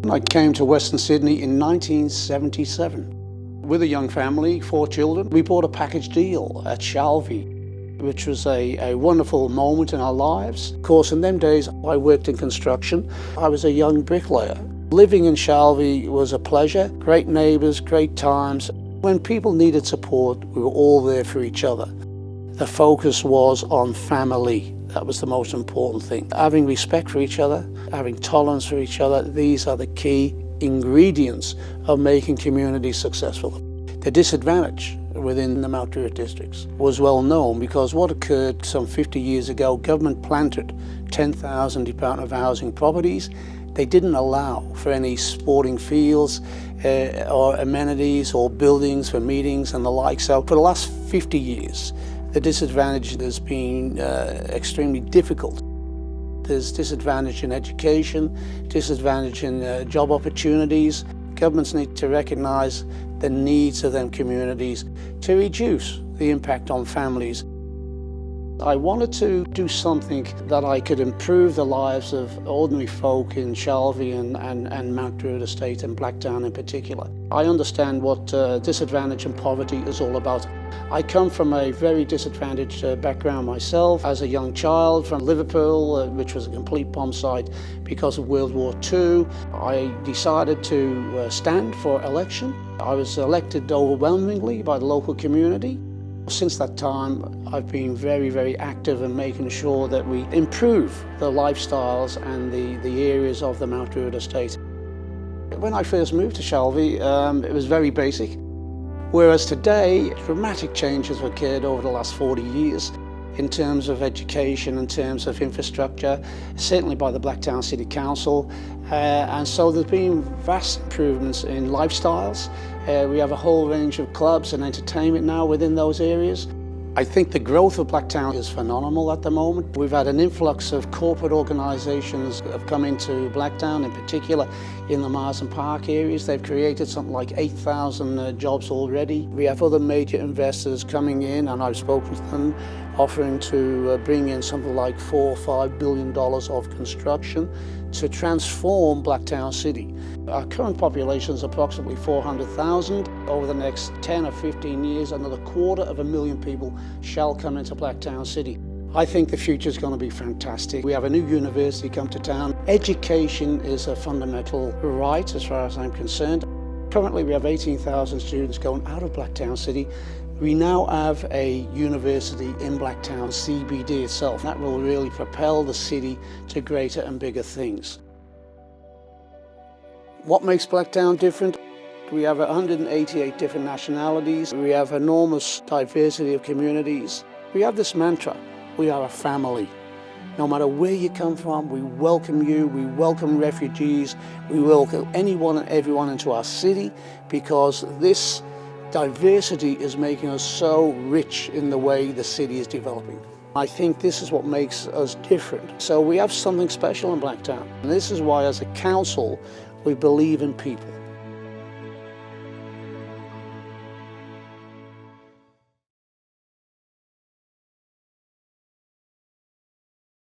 I came to Western Sydney in 1977. With a young family, 4 children, we bought a package deal at Shalvey, which was a wonderful moment in our lives. Of course, in them days, I worked in construction. I was a young bricklayer. Living in Shalvey was a pleasure. Great neighbours, great times. When people needed support, we were all there for each other. The focus was on family. That was the most important thing. Having respect for each other, having tolerance for each other, these are the key ingredients of making communities successful. The disadvantage within the Mount Druitt districts was well known because what occurred some 50 years ago, government planted 10,000 Department of Housing properties. They didn't allow for any sporting fields or amenities or buildings for meetings and the like. So for the last 50 years, the disadvantage has been extremely difficult. There's disadvantage in education, disadvantage in job opportunities. Governments need to recognise the needs of them communities to reduce the impact on families. I wanted to do something that I could improve the lives of ordinary folk in Shalvey and Mount Druitt Estate and Blacktown in particular. I understand what disadvantage and poverty is all about. I come from a very disadvantaged background myself. As a young child from Liverpool, which was a complete bomb site because of World War II, I decided to stand for election. I was elected overwhelmingly by the local community. Since that time, I've been very, very active in making sure that we improve the lifestyles and the areas of the Mount Druitt Estate. When I first moved to Shalvey, it was very basic, whereas today, dramatic changes have occurred over the last 40 years in terms of education, in terms of infrastructure, certainly by the Blacktown City Council. And so there's been vast improvements in lifestyles. We have a whole range of clubs and entertainment now within those areas. I think the growth of Blacktown is phenomenal at the moment. We've had an influx of corporate organisations that have come into Blacktown, in particular in the Marsden Park areas. They've created something like 8,000 jobs already. We have other major investors coming in, and I've spoken to them, offering to bring in something like $4 or $5 billion of construction to transform Blacktown City. Our current population is approximately 400,000. Over the next 10 or 15 years, another 250,000 people shall come into Blacktown City. I think the future is going to be fantastic. We have a new university come to town. Education is a fundamental right as far as I'm concerned. Currently we have 18,000 students going out of Blacktown City. We now have a university in Blacktown CBD itself. That will really propel the city to greater and bigger things. What makes Blacktown different? We have 188 different nationalities. We have enormous diversity of communities. We have this mantra, we are a family. No matter where you come from, we welcome you, we welcome refugees, we welcome anyone and everyone into our city because this diversity is making us so rich in the way the city is developing. I think this is what makes us different. So we have something special in Blacktown. And this is why as a council, we believe in people.